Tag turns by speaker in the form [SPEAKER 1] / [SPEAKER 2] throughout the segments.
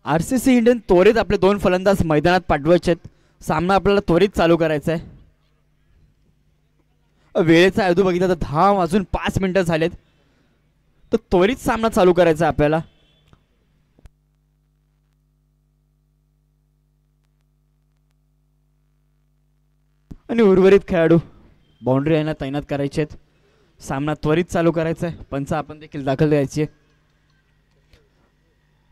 [SPEAKER 1] RCC Indian त्वरित आपले दोन फलंदाज मैदानात पाठवायचे आहेत. सामना आपल्याला त्वरित चालू करायचा आहे. वेळेचा अवधी बघितला तर 10:05 झालेत. तर त्वरित सामना चालू करायचा आहे आपल्याला. आणि उर्वरित खेळाडू बाउंड्री लाईनला तैनात करायचे आहेत. सामना त्वरित चालू करायचा आहे. पंच आपण देखील दाखल द्यायची आहे.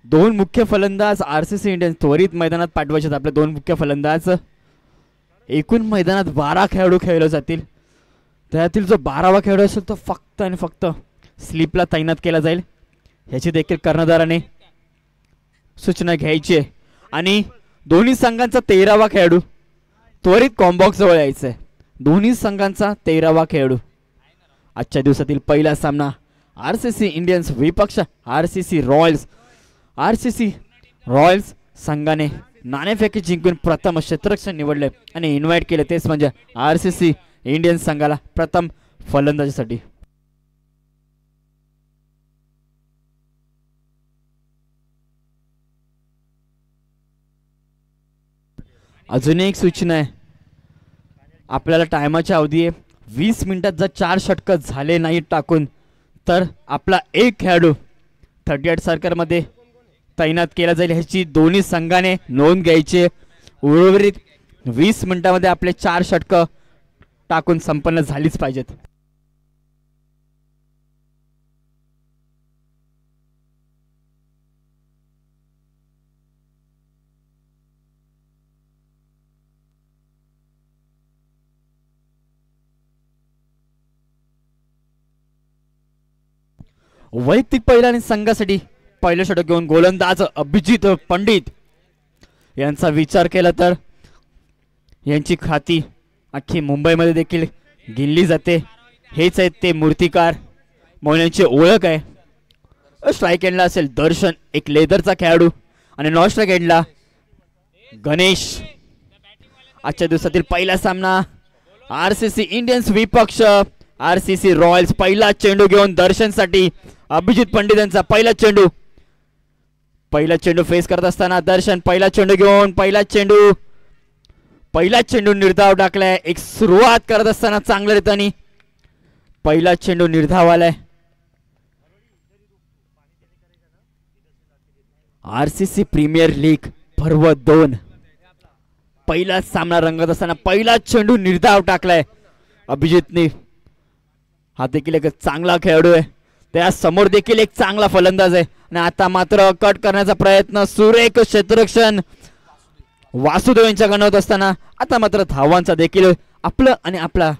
[SPEAKER 1] दोन मुख्य फलंदाज आरसीसी इंडियन त्वरित मैदानात पाठवायचे आहेत. आपले दोन मुख्य फलंदाज. एकूण मैदानात 12 खेळाडू खेळले जातील. त्यातील जो 12वा खेळाडू असेल तो फक्त आणि फक्त स्लिपला तैनात केला जाईल. याची देखील कर्णधाराने सूचना घ्यायची आहे. आणि दोन्ही संघांचा 13वा खेळाडू त्वरित कॉम्बॉक्स जवळ यायचा आहे. दोन्ही संघांचा 13वा खेळाडू. आजच्या दिवसातील पहिला सामना आरसीसी इंडियन्स विपक्ष आरसीसी रॉयल्स. आरसीसी रॉयल्स संघाने नाणेफेकी जिंकून प्रथम क्षेत्ररक्षण निवडले आणि इन्व्हाइट केले, तेच म्हणजे आरसीसी इंडियन्स संघाला प्रथम फलंदाजीसाठी. अजून एक सूचना आहे. आपल्याला टायमाची अवधी आहे 20 मिनिटात. जर 4 षटक झाले नाही टाकून तर आपला एक खेळाडू 38 सर्कलमध्ये तैनात केला जाईल. ह्याची दोन्ही संघाने नोंद घ्यायची. उर्वरित 20 मिनिटांमध्ये आपले 4 षटक टाकून संपन्न झालीच पाहिजेत. वैयक्तिक पहिला आणि संघासाठी पहिलं षटक घेऊन गोलंदाज अभिजित पंडित यांचा विचार केला तर यांची खाती अख्खी मुंबईमध्ये देखील गिनली जाते. हेच आहेत ते मूर्तिकार म्हणून यांची ओळख आहे. स्ट्राईक एंडला असेल दर्शन, एक लेदरचा खेळाडू, आणि नॉन स्ट्राईक एंडला गणेश. आजच्या दिवसातील पहिला सामना आरसीसी इंडियन्स विपक्ष आरसीसी रॉयल्स. पहिला चेंडू घेऊन दर्शनसाठी अभिजित पंडित यांचा पहिला चेंडू. पहिला चेंडू फेस करत असताना दर्शन पहिला चेंडू घेऊन पहिला चेंडू निर्धाव टाकलाय. एक सुरुवात करत असताना चांगल्या रीतीने पहिला चेंडू निर्धाव आलाय. आरसीसी प्रीमियर लीग पर्व 2 पहिला सामना रंगत असताना पहिला चेंडू निर्धाव टाकलाय अभिजितने. हा देखील एक चांगला खेळाडू आहे. त्या समोर देखील एक चांगला फलंदाज आहे. आणि आता मात्र कट करण्याचा प्रयत्न, सुरेख क्षेत्ररक्षण वासुदेव यांच्याकडून होत असताना आता मात्र धावांचा देखील आपलं आणि आपला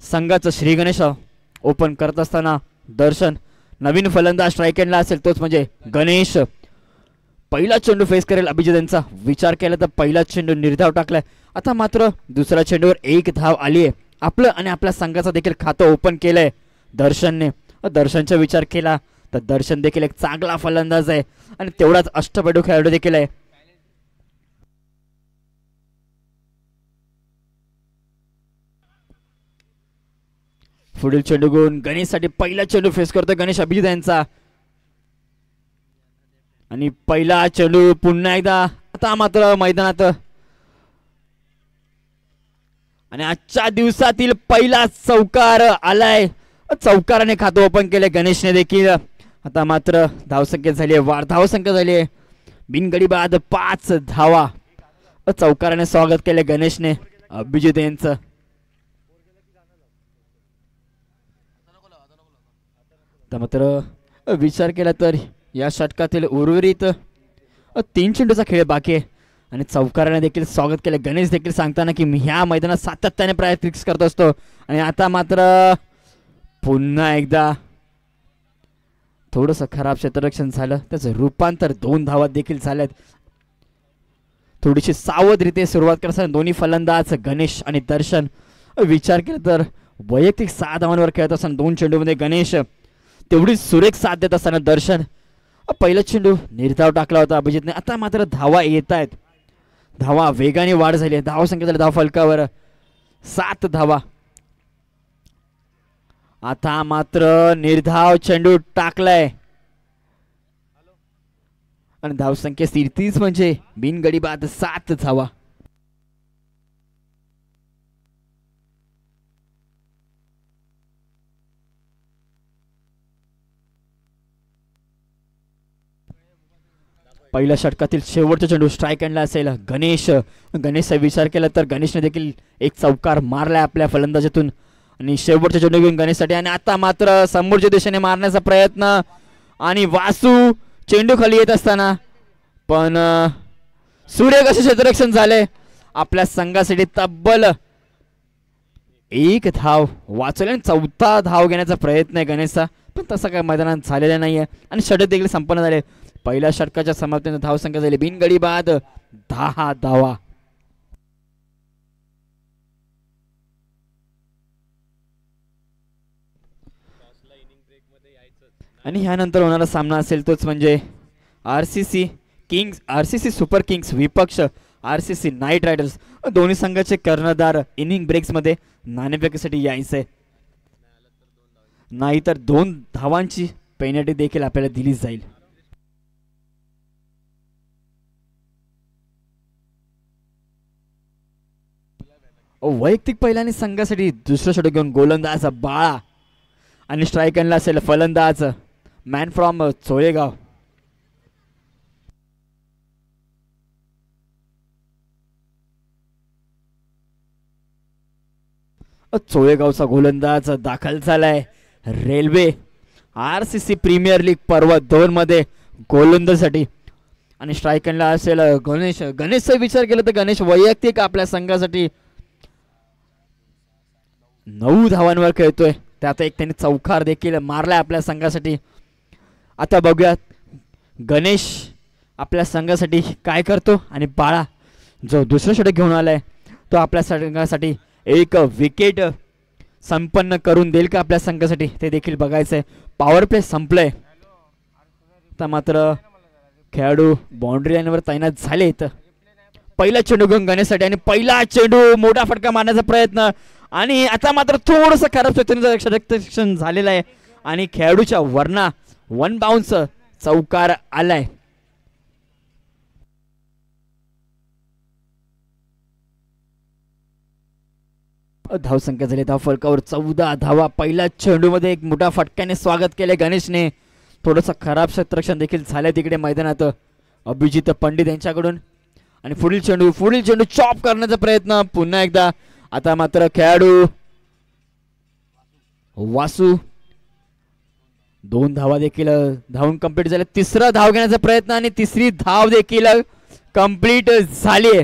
[SPEAKER 1] संघाचं श्री गणेश ओपन करत असताना दर्शन. नवीन फलंदाज स्ट्राईक एंडला असेल तोच म्हणजे गणेश. पहिला चेंडू फेस करेल अभिजित यांचा विचार केला तर पहिला चेंडू निर्धाव टाकलाय. आता मात्र दुसऱ्या चेंडूवर एक धाव आली आहे. आपलं आणि आपल्या संघाचं देखील खातं ओपन केलंय दर्शनने. दर्शनचा विचार केला तर दर्शन देखील एक चांगला फलंदाज आहे आणि तेवढाच अष्टपैलू खेळाडू देखील आहे. पुढील चेंडू घेऊन गणेशसाठी पहिला चेंडू फेस करतो गणेश अभिजित यांचा. आणि पहिला चेंडू पुन्हा एकदा आता मात्र मैदानात. आणि आजच्या दिवसातील पहिला चौकार आलाय. चौकाराने खातं ओपन केले गणेशने देखील. आता मात्र धावसंख्या झाली आहे वाढ. धावसंख्या झाली आहे बिनगडी बाद 5 धावा. चौकाराने स्वागत केले गणेशने अभिजित यांचं. मात्र विचार केला तर या षटकातील उर्वरित 3 चेंडूचा खेळ बाकी आहे. आणि चौकाराने देखील स्वागत केले. गणेश देखील सांगताना की मी ह्या मैदानात सातत्याने प्रॅक्टिस करत असतो. आणि आता मात्र पुन्हा एकदा थोडंसं खराब क्षेत्ररक्षण झालं. त्याचं रूपांतर 2 धावात देखील झाल्यात. थोडीशी सावधरीते सुरुवात करताना दोन्ही फलंदाज गणेश आणि दर्शन. विचार केला तर वैयक्तिक 6 धावांवर खेळत असताना 2 चेंडूमध्ये गणेश, तेवढी सुरेख साथ देत असताना दर्शन. पहिला चेंडू निर्धाव टाकला होता अभिजितने. आता मात्र धावा येत आहेत. धावा वेगाने वाढ झाली आहे. धावसंख्या झाली धाव फलकावर 7 धावा. आता मात्र निर्धाव चेंडू टाकलाय. आणि धावसंख्या स्थिर 30 म्हणजे बिनगडी बाद 7 धावा. पहिल्या षटकातील शेवटचा चेंडू स्ट्राईक आणला असेल गणेशचा विचार केला तर गणेशने देखील एक चौकार मारलाय आपल्या फलंदाजातून आणि शेवटचा चेंडू घेऊन गणेशसाठी. आणि आता मात्र समोरच्या दिशेने मारण्याचा प्रयत्न आणि वासू चेंडू खाली येत असताना पण सूर्यकाशी क्षेत्ररक्षण झाले आपल्या संघासाठी. तब्बल 1 धाव वाचवले आणि 4था धाव घेण्याचा प्रयत्न आहे गणेशचा पण तसा काय मैदानात झालेला नाहीये आणि षटक देखील संपन्न झाले. पहिल्या षटकाच्या समाप्तीने धावसंख्या झाली बिनगडी बाद 10 धावा. आणि ह्यानंतर होणारा सामना असेल तोच म्हणजे आरसीसी सुपर किंग्स विपक्ष आरसीसी नाईट रायडर्स. दोन्ही संघाचे कर्णधार इनिंग ब्रेक्स मध्ये नाणेफेकीसाठी यायचे नाहीतर 2 धावांची पेनल्टी देखील आपल्याला दिली जाईल. वैयक्तिक पहिल्याने संघासाठी दुसरं षटक घेऊन गोलंदाज बाळा आणि स्ट्राईक आणला असेल फलंदाज मॅन फ्रॉम चोळेगाव. चोळेगावचा गोलंदाज दाखल झालाय रेल्वे आरसीसी प्रीमियर लीग पर्व 2 मध्ये गोलंदाजीसाठी आणि स्ट्राईक आणला असेल गणेशचा विचार केला तर गणेश वैयक्तिक आपल्या संघासाठी 9 धावांवर खेळतोय त्यात एक त्यांनी चौकार देखील मारलाय आपल्या संघासाठी. आता बघूयात गणेश आपल्या संघासाठी काय करतो आणि बाळा जो दुसरं षटक घेऊन आलाय तो आपल्या संघासाठी एक विकेट संपन्न करून देईल का आपल्या संघासाठी ते देखील बघायचंय. पॉवर प्ले संपलंय आता मात्र खेळाडू बाउंड्री लाईनवर तैनात झालेत. पहिला चेंडू घेऊन गणेशसाठी आणि पहिला चेंडू मोठा फटका मारण्याचा प्रयत्न आणि आता मात्र थोडंसं खराब क्षेत्ररक्षण झालेलं आहे आणि खेळाडूच्या वरना 1 बाउन्स चौकार आलाय. धावसंख्या झाली धावफलकावर 14 धावा. पहिल्या चेंडूमध्ये एक मोठा फटक्याने स्वागत केले गणेशने. थोडंसं खराब क्षेत्ररक्षण देखील झालंय तिकडे मैदानात अभिजित पंडित यांच्याकडून आणि पुढील चेंडू चॉप करण्याचा प्रयत्न पुन्हा एकदा. आता मात्र खेळाडू वासू 2 धावा देखील धावून कंप्लीट झाले. तिसरा धाव घेण्याचा प्रयत्न आणि तिसरी धाव देखील कंप्लीट झाली.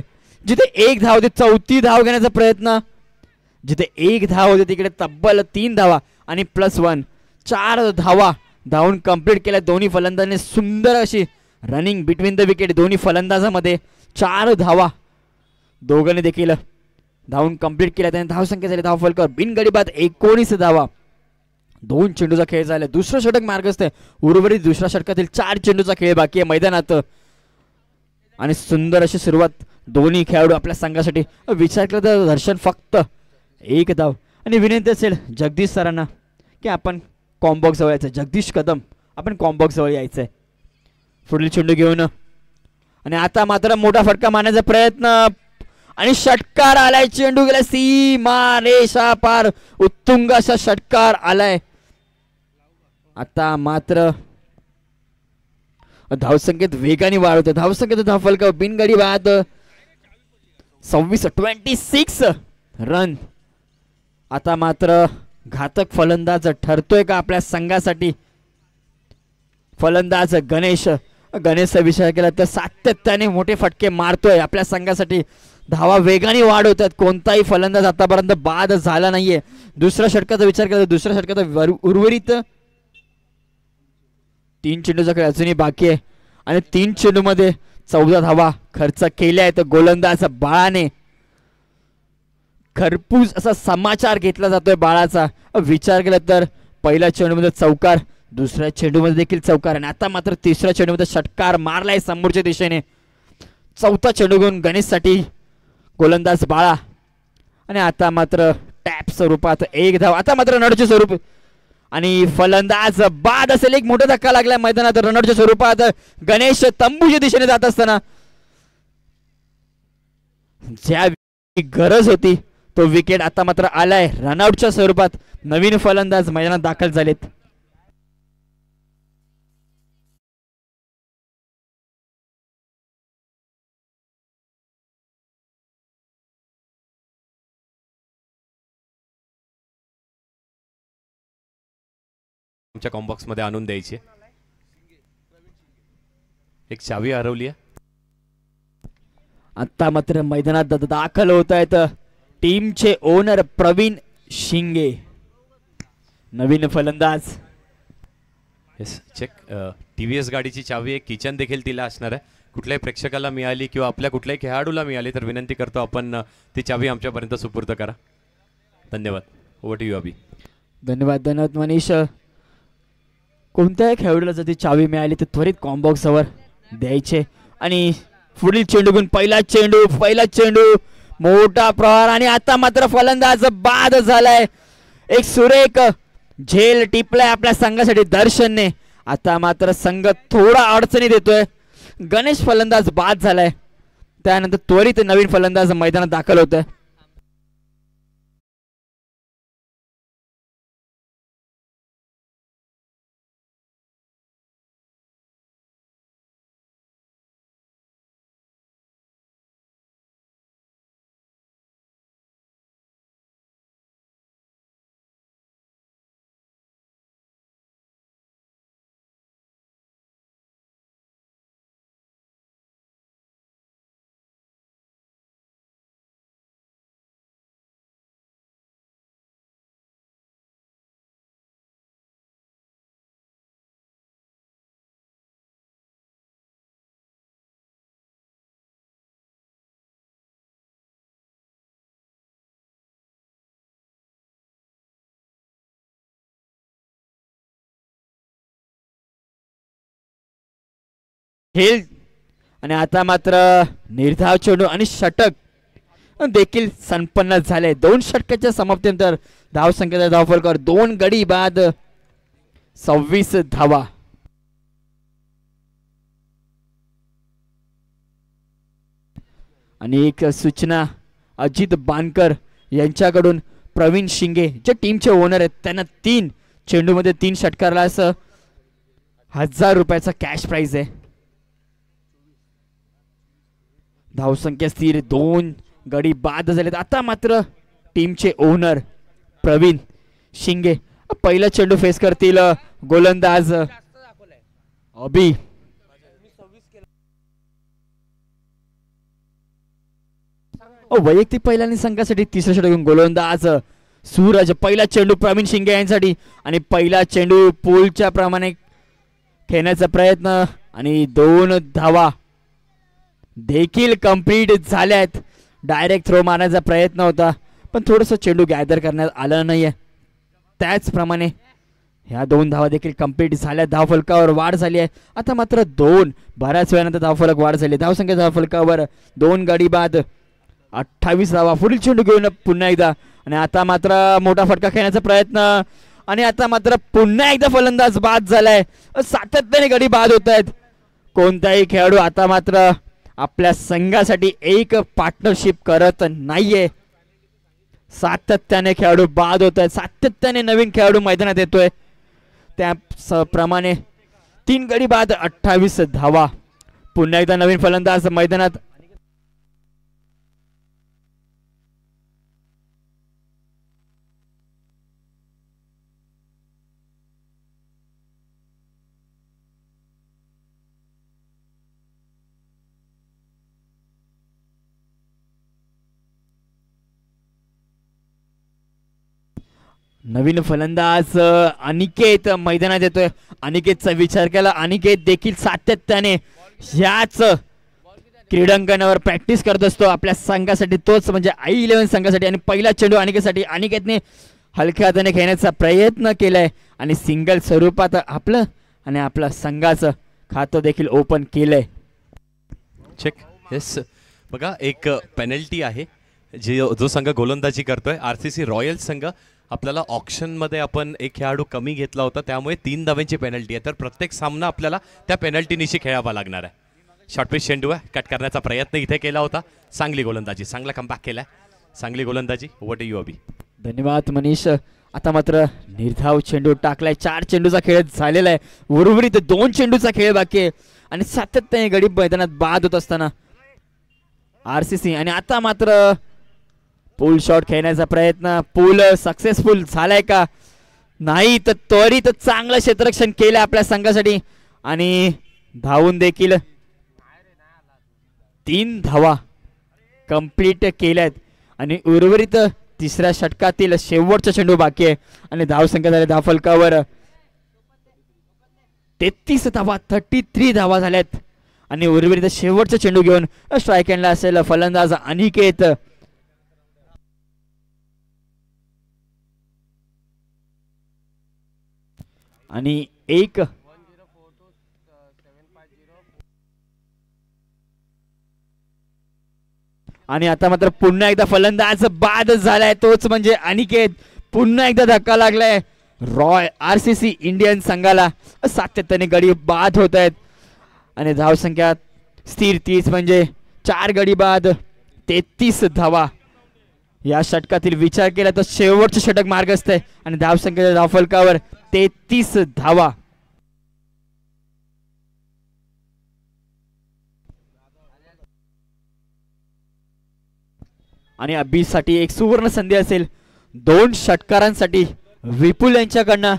[SPEAKER 1] जिथे 1 धाव होती 4थी धाव घेण्याचा प्रयत्न. जिथे 1 धाव होती तिकडे तब्बल 3 धावा आणि +1 4 धावा धावून कंप्लीट केल्या दोन्ही फलंदाजांनी. सुंदर अशी रनिंग बिटवीन द विकेट दोन्ही फलंदाजामध्ये. 4 धावा दोघांनी देखील धावून कंप्लीट केल्या. त्याने धावसंख्या झाली धावफलकावर बिनगडी बाद 19 धावा. 2 चेंडूचा खेळ झाला. दुसरं षटक मार्गस्थ आहे. उर्वरित दुसऱ्या षटकातील 4 चेंडूचा खेळ बाकी आहे मैदानात आणि सुंदर अशी सुरुवात दोन्ही खेळाडू आपल्या संघासाठी. विचार केला तर दर्शन फक्त 1 धाव आणि विनंती असेल जगदीश सरांना की आपण कॉम्बॉक्स जवळ यायचं. जगदीश कदम आपण कॉम्बॉक्स जवळ यायचंय. पुढील चेंडू घेऊन आणि आता मात्र मोठा फटका मारण्याचा प्रयत्न आणि षटकार आलाय. चेंडू गेला सीमा रेषा पार. उत्तुंग असा षटकार आलाय. आता मात्र धावसंख्येत वेगाने वाढ होते. धावसंख्येत धावफलकावर बिनगडी बाद 26 रन. आता मात्र घातक फलंदाज ठरतोय का आपल्या संघासाठी. फलंदाज गणेशचा विचार केला तर सातत्याने मोठे फटके मारतोय आपल्या संघासाठी. धावा वेगाने वाढ होतात. कोणताही फलंदाज आतापर्यंत बाद झाला नाहीये. दुसऱ्या षटकाचा विचार केला तर दुसऱ्या षटकाचा उर्वरित 3 चेंडूचा खेळ अजूनही बाकी आहे आणि 3 चेंडूमध्ये 14 धावा खर्च केल्या आहेत. गोलंदाज बाळाने खरपूस असा समाचार घेतला जातोय बाळाचा. विचार केला तर पहिल्या चेंडूमध्ये चौकार, दुसऱ्या चेंडूमध्ये देखील चौकार आणि आता मात्र तिसऱ्या चेंडूमध्ये षटकार मारलाय समोरच्या दिशेने. 4था चेंडू घेऊन गणेशसाठी गोलंदाज बाळा आणि आता मात्र टॅप स्वरूपात 1 धाव. आता मात्र नडचे स्वरूप आणि फलंदाज बाद असेल. एक मोठा धक्का लागलाय मैदानात रनआउटच्या स्वरूपात. गणेश तंबूच्या दिशेने जात असताना ज्या गरज होती तो विकेट आता मात्र आलाय रनआउटच्या स्वरूपात. नवीन फलंदाज मैदानात दाखल झालेत.
[SPEAKER 2] आमच्या कॉम्बॉक्स मध्ये आणून द्यायची. एक चावी हरवली आहे.
[SPEAKER 1] आता मात्र मैदानात दाखल होत आहेत टीमचे ओनर प्रवीण शिंगे, नवीन फलंदाज.
[SPEAKER 2] Yes check. टीव्हीएस गाडीची चावी एक किचन देखील तिला असणार आहे. कुठल्याही प्रेक्षकाला मिळाली किंवा आपल्या कुठल्याही खेळाडूला मिळाली तर विनंती करतो आपण ती चावी आमच्यापर्यंत सुपूर्द करा. धन्यवाद. ओव्हर टू यू अभि.
[SPEAKER 1] धन्यवाद धन्यवाद मनीष. कोणत्याही खेळाडूला जर ती चावी मिळाली तर त्वरित कॉम्बॉक्सवर द्यायचे. आणि पुढील चेंडू घेऊन पहिला चेंडू मोठा प्रहार. आणि आता मात्र फलंदाज बाद झालाय. एक सुरेख झेल टिपलाय आपल्या संघासाठी दर्शनने. आता मात्र संघ थोडा अडचणी देतोय. गणेश फलंदाज बाद झालाय. त्यानंतर त्वरित नवीन फलंदाज मैदानात दाखल होतोय. खेळ आणि आता मात्र निर्धाव चेंडू आणि षटक देखील संपन्न झाले. 2 षटकाच्या समाप्तीनंतर धावसंख्येचा धावफलकावर 2 गडी बाद 26 धावा. आणि एक सूचना अजित बानकर यांच्याकडून प्रवीण शिंगे जे टीमचे ओनर आहेत त्यांना 3 चेंडूमध्ये 3 षटकाराला असं 1000 रुपयाचा कॅश प्राइज आहे. धावसंख्या स्थिर. 2 गडी बाद झालेत. आता मात्र टीमचे ओनर प्रवीण शिंगे पहिला चेंडू फेस करतील गोलंदाज अभि. वैयक्तिक पहिल्याने संघासाठी तिसरा चेंडू घेऊन गोलंदाज सूरज. पहिला चेंडू प्रवीण शिंगे यांसाठी आणि पहिला चेंडू पूलच्या प्रमाणे खेळण्याचा प्रयत्न आणि 2 धावा देखील कंप्लीट झाल्यात. डायरेक्ट थ्रो मारण्याचा प्रयत्न होता पण थोडंसं चेंडू गॅदर करण्यात आलं नाहीये. त्याचप्रमाणे ह्या 2 धावा देखील कंप्लीट झाल्या. धावफलकावर वाढ झाली आहे. आता मात्र 2 बऱ्याच वेळानंतर धावफलक वाढ झाली. धावसंख्या धावफलकावर 2 गडी बाद 28 धावा. पुढील चेंडू घेऊन पुन्हा एकदा आणि आता मात्र मोठा फटका खेळण्याचा प्रयत्न आणि आता मात्र पुन्हा एकदा फलंदाज बाद झालाय. सातत्याने गडी बाद होत आहेत. कोणताही खेळाडू आता मात्र आपल्या संघासाठी एक पार्टनरशिप करत नाहीये. सातत्याने खेळाडू बाद होत आहेत. सातत्याने नवीन खेळाडू मैदानात येतोय. त्याप्रमाणे 3 गडी बाद 28 धावा. पुन्हा एकदा नवीन फलंदाज मैदानात. नवीन फलंदाज अनिकेत मैदानात येतोय. अनिकेतचा विचार केला. अनिकेत देखील सातत्याने याच क्रीडांगणावर प्रॅक्टिस करत असतो आपल्या संघासाठी. तोच म्हणजे I11 संघासाठी. आणि पहिला चेंडू अनिकेतसाठी. अनिकेतने हलक्या हाताने खेळण्याचा प्रयत्न केलाय आणि सिंगल स्वरूपात आपलं आणि आपल्या संघाचं खातं देखील ओपन केलंय.
[SPEAKER 2] चेक. येस बघा एक पेनल्टी आहे जो संघ गोलंदाजी करतोय RCC रॉयल्स संघ आपल्याला ऑप्शनमध्ये आपण एक खेळाडू कमी घेतला होता, त्यामुळे 3 धावांची पेनल्टी आहे. तर प्रत्येक सामना आपल्याला त्या पेनल्टीनिशी खेळावा लागणार आहे. शॉर्टपिच चेंडू आहे, कट करण्याचा प्रयत्न इथे केला होता. चांगली गोलंदाजी, चांगला कमबॅक केलाय, चांगली गोलंदाजी. ओव्हर टू यू अभि.
[SPEAKER 1] धन्यवाद मनीष. आता मात्र निर्धाव चेंडू टाकलाय. 4 चेंडूचा खेळ झालेला आहे. उर्वरित 2 चेंडूचा खेळ बाकी आहे आणि सातत्याने गडी मैदानात बाद होत असताना आरसीसी. आणि आता मात्र पूल शॉट खेळण्याचा प्रयत्न. पूल सक्सेसफुल झालाय का नाही, तर त्वरित चांगलं क्षेत्ररक्षण केलं आपल्या संघासाठी आणि धावून देखील 3 धावा कंप्लीट केल्यात. आणि उर्वरित तिसऱ्या षटकातील शेवटचा चेंडू बाकी आहे आणि धावसंख्या झाली धावफलकावर 33 धावा, 33 धावा झाल्यात. आणि उर्वरित शेवटचा चेंडू घेऊन स्ट्राईक एंडला असेल फलंदाज अनिकेत. आणि एक आणि आता मात्र पुन्हा एकदा फलंदाज बाद झालाय, तोच म्हणजे अनिकेत. पुन्हा एकदा धक्का लागलाय रॉय आरसीसी इंडियन संघाला. सातत्याने गडी बाद होत आहेत आणि धावसंख्या स्थिर 30, म्हणजे 4 गडी बाद 33 धावा. या षटकातील विचार केला तर शेवटचे षटक मार्गस्थ आहे आणि धावसंख्येच्या धावफलकावर 33 धावा. आणि अभीसाठी एक सुवर्ण संधी असेल 2 षटकारांसाठी विपुल यांच्याकडनं.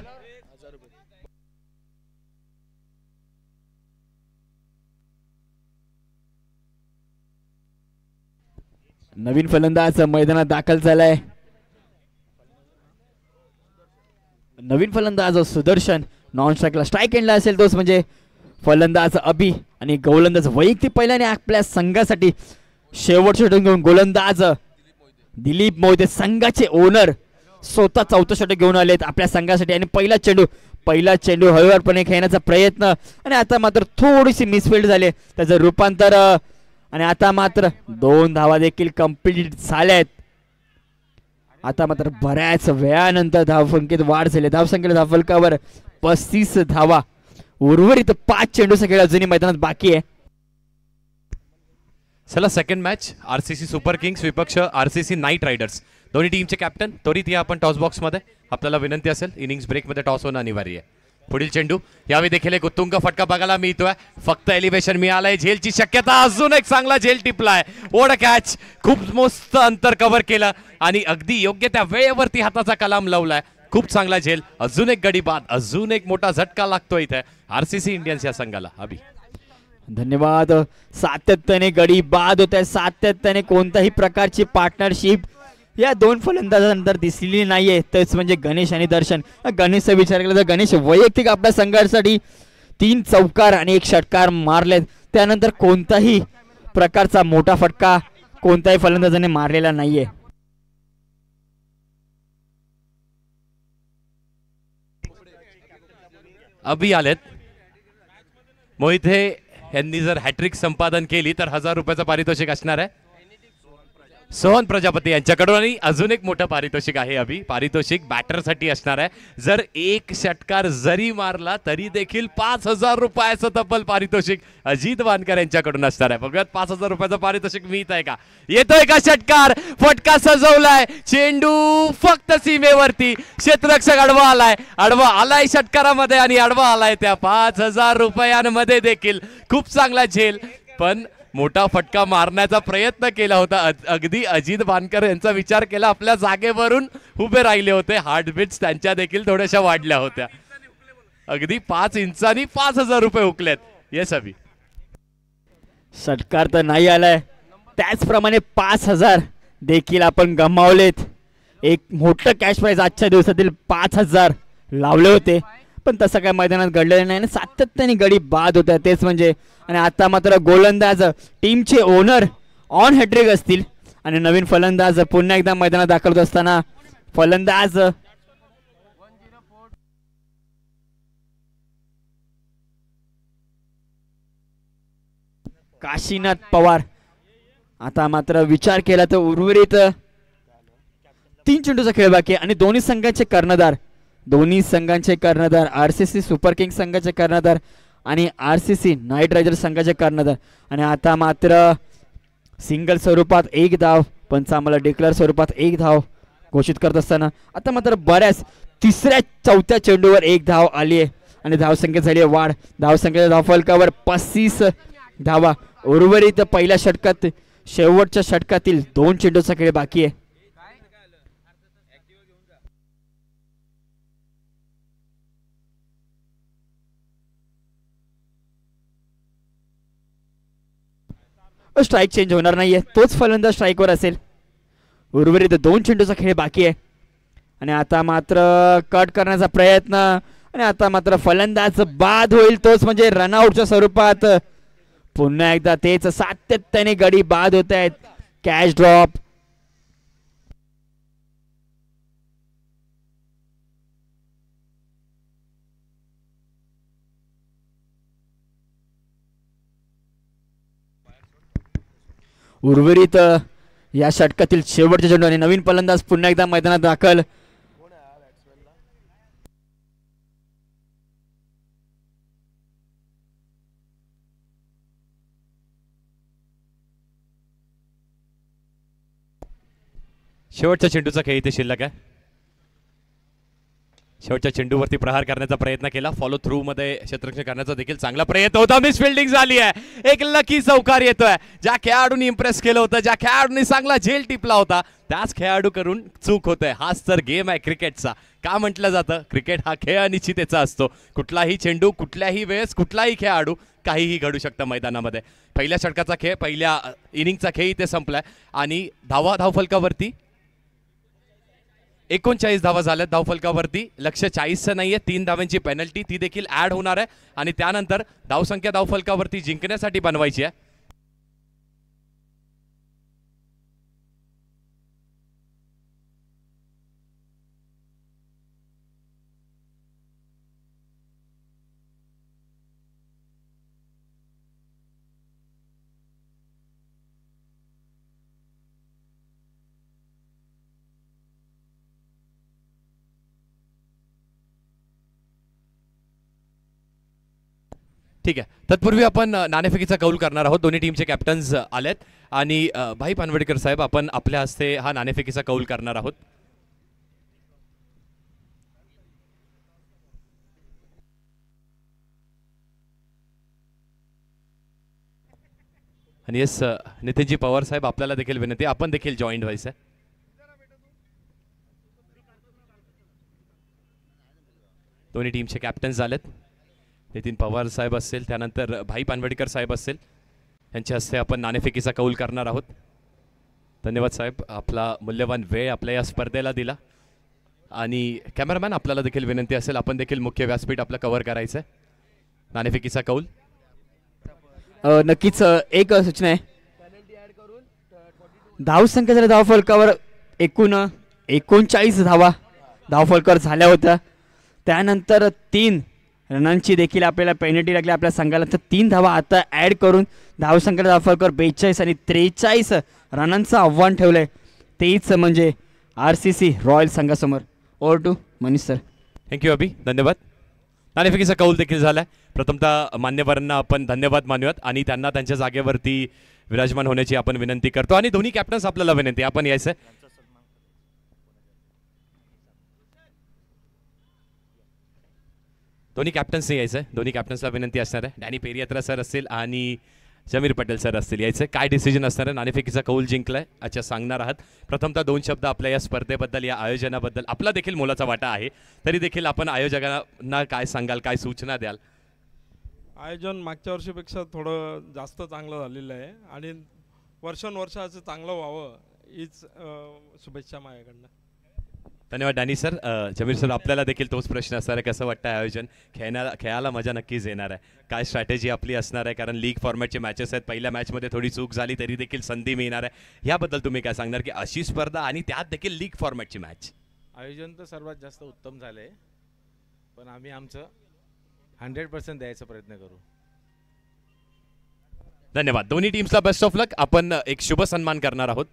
[SPEAKER 1] नवीन फलंदाज मैदानात दाखल झालाय. नवीन फलंदाज सुदर्शन. नॉन स्ट्राईकला स्ट्राईक एंडला असेल तोच म्हणजे फलंदाज अभि. आणि गोलंदाज वैयक्तिक पहिल्याने आपल्या संघासाठी शेवटचे षटक घेऊन गोलंदाज दिलीप मोहिते, संघाचे ओनर, स्वतः 4थं षटक घेऊन आलेत आपल्या संघासाठी. आणि पहिला चेंडू हळूवारपणे खेळण्याचा प्रयत्न आणि आता मात्र थोडीशी मिसफिल्ड झाली, त्याचं रूपांतर. आणि आता मात्र 2 धावा देखील कंप्लीट झाल्यात. आता मात्र बऱ्याच वेळानंतर धावसंख्येत वाढ झाली. धावसंख्येच्या धावफलकावर 35 धावा. उर्वरित 5 चेंडूचा खेळ अजूनही मैदानात बाकी आहे.
[SPEAKER 2] चला second match RCC super Kings विपक्ष आरसीसी नाईट रायडर्स. दोन्ही टीमचे कॅप्टन त्वरित या आपण टॉस बॉक्स मध्ये. आपल्याला विनंती असेल, इनिंग्स ब्रेक मध्ये टॉस होणं अनिवार्य आहे. पुढील चेंडू यावेळी देखील एक उत्तुंग फटका बघायला मिळतोय. फक्त एलिव्हेशन मिळालंय, झेलची शक्यता. अजून एक चांगला झेल टिपलाय. ओढ कॅच, खूप मस्त अंतर कव्हर केलं आणि अगदी योग्य त्या वेळेवरती हाताचा कलाम लावलाय. खूप चांगला झेल. अजून एक गडी बाद, अजून एक मोठा झटका लागतोय इथे आरसीसी इंडियन्स या संघाला. अभि.
[SPEAKER 1] धन्यवाद. सातत्याने गडी बाद होत आहे. सातत्याने कोणत्याही प्रकारची पार्टनरशिप या 2 फलंदाजांनंतर दिसलेली नाहीये, तेच म्हणजे गणेश आणि दर्शन. गणेशचा विचार केला तर गणेश वैयक्तिक आपल्या संघासाठी 3 चौकार आणि 1 षटकार मारलेत. त्यानंतर कोणताही प्रकारचा मोठा फटका कोणत्याही फलंदाजाने मारलेला नाहीये.
[SPEAKER 2] अभि आलेत. मोहिते यांनी जर हॅट्रिक संपादन केली तर 1000 रुपयाचं पारितोषिक असणार आहे सोहन प्रजापती यांच्याकडून. आणि अजून एक मोठं पारितोषिक आहे अभि. पारितोषिक बॅटरसाठी असणार आहे. जर 1 षटकार जरी मारला तरी देखील 5000 रुपयाचं तब्बल पारितोषिक अजित वानकर यांच्याकडून असणार आहे. बघूयात 5000 रुपयाचं पारितोषिक मिळत आहे का. येतोय का षटकार. फटका सजवलाय. चेंडू फक्त सीमेवरती. क्षेत्ररक्षक आडवा आलाय षटकारामध्ये आणि आडवा आलाय त्या 5000 रुपयांमध्ये देखील. खूप चांगला झेल, पण मोठा फटका मारण्याचा प्रयत्न केला होता. अगदी अजित वानकर यांचा विचार केला, आपल्या जागेवरून उभे राहिले होते. हार्टबीट्स त्यांच्या देखील थोड्याशा वाढल्या होत्या. अगदी 5 इंचांनी 5000 रुपये हुकलेत. येस अभि.
[SPEAKER 1] षटकार तर नाही आलाय, त्याचप्रमाणे 5000 देखील आपण गमावलेत. एक मोठं कॅश प्राइज आजच्या दिवसातील 5000 लावले होते, पण तसं काय मैदानात घडलेलं नाही. सातत्याने गडी बाद होत आहे, तेच म्हणजे. आणि आता मात्र गोलंदाज टीमचे ओनर ऑन हॅट्रिक असतील आणि नवीन फलंदाज पुन्हा एकदा मैदानात दाखल होत असताना फलंदाज काशीनाथ पवार. आता मात्र विचार केला तर उर्वरित 3 चेंडूचा खेळ बाकी आहे आणि दोन्ही संघांचे कर्णधार RCC सुपर किंग संघाचे कर्णधार आणि RCC नाईट रायडर्स संघाचे कर्णधार. आणि आता मात्र सिंगल स्वरूपात 1 धाव, पंचांमला डिक्लेअर स्वरूपात 1 धाव घोषित करत असताना आता मात्र बऱ्याच तिसऱ्या चौथ्या चेंडूवर 1 धाव आली आहे आणि धावसंख्या झाली आहे वाढ. धावसंख्येच्या धावफलकावर 35 धावा. उर्वरित पहिल्या षटकात शेवटच्या षटकातील 2 चेंडूचा खेळ बाकी आहे. स्ट्राईक चेंज होणार नाहीये, तोच फलंदाज स्ट्राईकवर असेल. उर्वरित 2 चेंडूचा खेळ बाकी आहे आणि आता मात्र कट करण्याचा प्रयत्न आणि आता मात्र फलंदाज बाद होईल, तोच म्हणजे रनआउटच्या स्वरूपात. पुन्हा एकदा तेच सातत्याने गडी बाद होत आहेत. Catch drop. उर्वरित या षटकातील शेवटच्या चेंडू आणि नवीन फलंदाज पुन्हा एकदा मैदानात दाखल.
[SPEAKER 2] शेवटच्या चेंडूचा खेळ इथे शिल्लक आहे. शेवटच्या चेंडूवरती प्रहार करण्याचा प्रयत्न केला, फॉलो थ्रू मध्ये क्षेत्ररक्षण करण्याचा देखील चांगला प्रयत्न होता. मिस फिल्डिंग झाली आहे. एक लकी चौकार येतोय. ज्या खेळाडूंनी इम्प्रेस केलं होतं, ज्या खेळाडूंनी चांगला झेल टिपला होता, त्याच खेळाडू करून चूक होतंय. हाच तर गेम आहे क्रिकेटचा. का म्हटलं जातं क्रिकेट हा खेळ अनिश्चिततेचा असतो. कुठलाही चेंडू कुठल्याही वेळेस कुठलाही खेळाडू काहीही घडू शकतं मैदानामध्ये. पहिल्या षटकाचा खेळ, पहिल्या इनिंगचा खेळ इथे संपलाय आणि धावफलकावरती 39 धावा झाल्यात. धावफलकावरती लक्ष 40चं नाहीये. 3 धावांची पेनल्टी ती देखील ऍड होणार आहे आणि त्यानंतर धावसंख्या धावफलकावरती जिंकण्यासाठी बनवायची आहे. ठीक आहे, तत्पूर्वी आपण नाणेफेकीचा कौल करणार आहोत. दोन्ही टीमचे कॅप्टन्स आलेत आणि भाई पानवडीकर साहेब, आपण आपल्या हस्ते हा नाणेफेकीचा कौल करणार आहोत. आणि येस नितीनजी पवार साहेब, आपल्याला देखील विनंती, आपण देखील जॉईंट व्हायचं आहे. दोन्ही टीमचे कॅप्टन्स आलेत. नितीन पवार साहेब असतील, त्यानंतर भाई पानवडीकर साहेब असतील, यांच्या हस्ते आपण नाणेफेकीचा कौल करणार आहोत. धन्यवाद साहेब, आपला मूल्यवान वेळ आपल्या या स्पर्धेला दिला. आणि कॅमेरामॅन, आपल्याला देखील विनंती असेल, आपण देखील मुख्य व्यासपीठ आपलं कव्हर करायचं आहे. नाणेफेकीचा कौल.
[SPEAKER 1] नक्कीच एक सूचना आहे. धावसंख्या जर धावफलकावर एकूण 39 धावा धावफलकावर झाल्या होत्या. त्यानंतर 3 रनांची देखील आपल्याला पेनल्टी लागली आपल्या संघाला. तर 3 धावा आता ॲड करून धावसंख्या धावफलकावर 42 आणि 43 रनांचं आव्हान ठेवलंय. तेच म्हणजे RCC रॉयल संघासमोर. Over to Manish sir.
[SPEAKER 2] Thank you Abhi, धन्यवाद. नाणेफेकीचा कौल देखील झाला. प्रथमतः मान्यवरांना आपण धन्यवाद मानूयात आणि त्यांना त्यांच्या जागेवरती विराजमान होण्याची आपण विनंती करतो. आणि दोन्ही कॅप्टन्स आपल्याला विनंती, आपण यायचं. दोन्ही कॅप्टन्सने यायचं. दोन्ही कॅप्टन्सला विनंती असणार आहे. डॅनी पेरियात्रा सर असतील आणि जमीर पटेल सर असतील, यायचं. काय डिसिजन असणार आहे? नाणेफेकीचा कौल जिंकलाय, अच्छा सांगणार आहात. प्रथमतः 2 शब्द आपल्या या स्पर्धेबद्दल, या आयोजनाबद्दल. आपला देखील मोलाचा वाटा आहे, तरी देखील आपण आयोजकांना काय सांगाल, काय सूचना द्याल?
[SPEAKER 3] आयोजन मागच्या वर्षीपेक्षा थोडं जास्त चांगलं झालेलं आहे आणि वर्षानुवर्ष असं चांगलं व्हावं हीच शुभेच्छा माझ्याकडनं.
[SPEAKER 2] धन्यवाद डॅनी सर. जमीर सर, आपल्याला देखील तोच प्रश्न असणार आहे, कसं वाटतं आयोजन? खेळायला मजा नक्कीच येणार आहे. काय स्ट्रॅटेजी आपली असणार आहे? कारण लीग फॉर्मॅटचे मॅचेस आहेत. पहिल्या मॅचमध्ये थोडी चूक झाली तरी देखील संधी मिळणार आहे. याबद्दल तुम्ही काय सांगणार की अशी स्पर्धा आणि त्यात देखील लीग फॉर्मॅटची मॅच?
[SPEAKER 4] आयोजन तर सर्वात जास्त उत्तम झालं आहे, पण आम्ही आमचं 100% द्यायचा प्रयत्न करू.
[SPEAKER 2] धन्यवाद. दोन्ही टीम्सला बेस्ट ऑफ लक. आपण एक शुभ सन्मान करणार आहोत.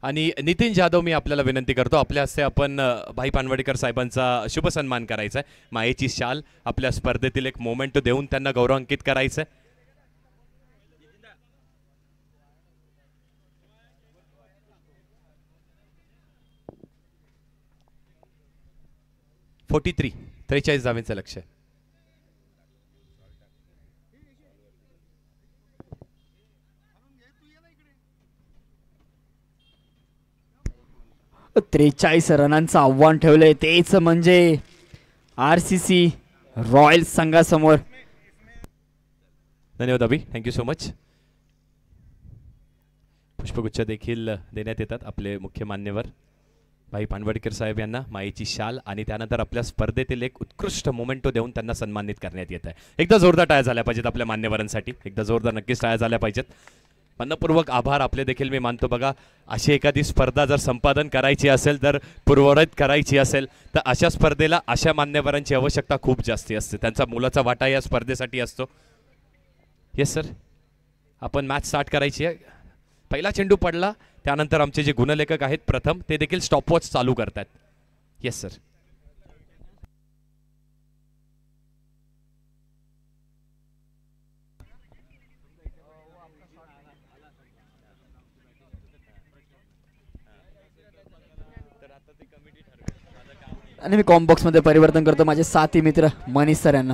[SPEAKER 2] आणि नितीन जाधव मी आपल्याला विनंती करतो आपल्या हस्ते आपण भाई पानवडीकर साहेबांचा शुभ सन्मान करायचा आहे. मायेची शाल आपल्या स्पर्धेतील एक मोमेंट देऊन त्यांना गौरवांकित करायचं आहे. 43 धावेचं लक्ष आहे.
[SPEAKER 1] त्रेचाळीस रनांचं आव्हान ठेवलंय तेच म्हणजे RCC रॉयल्स संघासमोर.
[SPEAKER 2] धन्यवाद अभि, थँक्यू सो मच. पुष्पगुच्छ देखील देण्यात येतात आपले मुख्य मान्यवर भाई पानवडीकर साहेब यांना मायेची शाल आणि त्यानंतर आपल्या स्पर्धेतील एक उत्कृष्ट मोमेंटो देऊन त्यांना सन्मानित करण्यात येत आहे. एकदा जोरदार टाळ्या झाल्या पाहिजेत आपल्या मान्यवरांसाठी, एकदा जोरदार नक्कीच टाळ्या झाल्या पाहिजेत. मनपूर्वक आभार आपले देखील मी मानतो. बघा, अशी एखादी स्पर्धा जर संपादन करायची असेल, जर पूर्ववत करायची असेल तर अशा स्पर्धेला अशा मान्यवरांची आवश्यकता खूप जास्ती असते. त्यांचा मोलाचा वाटा या स्पर्धेसाठी असतो. येस सर, आपण मॅच स्टार्ट करायची आहे. पहिला चेंडू पडला त्यानंतर आमचे जे गुणलेखक आहेत प्रथम ते देखील स्टॉपवॉच चालू करतात. Yes sir.
[SPEAKER 1] आणि मी कॉम्बॉक्स मध्ये परिवर्तन करतो माझे साथी मित्र मनीष सर यांना.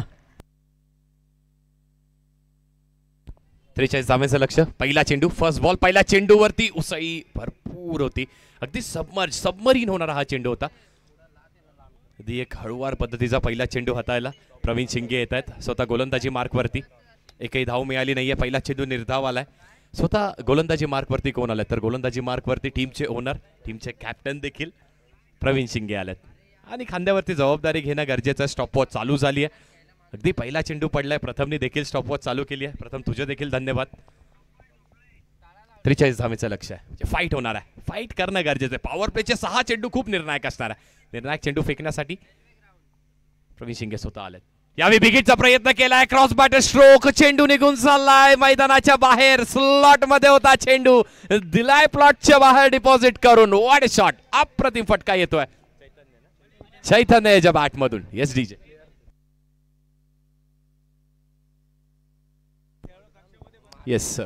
[SPEAKER 2] 43 धावेचं लक्ष. पहिला चेंडू, फर्स्ट बॉल. पहिला चेंडूवरती उसळी भरपूर होती, अगदी सबमरीन होणारा हा चेंडू होता. अगदी एक हळूवार पद्धतीचा पहिला चेंडू हाताळला. प्रवीण शिंगे येत आहेत स्वतः गोलंदाजी मार्कवरती. एकही धाव मिळाली नाहीये. पहिला चेंडू निर्धाव आलाय. स्वतः गोलंदाजी मार्कवरती कोण आलाय तर गोलंदाजी मार्कवरती टीमचे ओनर, टीमचे कॅप्टन देखील प्रवीण शिंगे आलेत आणि खांद्यावरती जबाबदारी घेणं गरजेचं आहे. स्टॉपवॉच चालू झाली आहे. अगदी पहिला चेंडू पडलाय. प्रथमने देखील स्टॉपवॉच चालू केली आहे. प्रथम तुझे देखील धन्यवाद. 43 धावेचं लक्ष आहे. फाईट होणार आहे, फाईट करणं गरजेचं आहे. पॉवर प्लेचे 6 चेंडू खूप निर्णायक असणार आहे. निर्णायक चेंडू फेकण्यासाठी प्रवीण शिंगे स्वतः आलेत. यावेळी बिगिटचा प्रयत्न केलाय. क्रॉस बॅटर स्ट्रोक, चेंडू निघून चाललाय मैदानाच्या बाहेर. स्लॉट मध्ये होता चेंडू, दिलाय प्लॉटच्या बाहेर डिपॉझिट करून. वॉट शॉट, अप्रतिम फटका येतोय चैतन्य याच्या बॅट मधून. Yes DJ. Yes sir.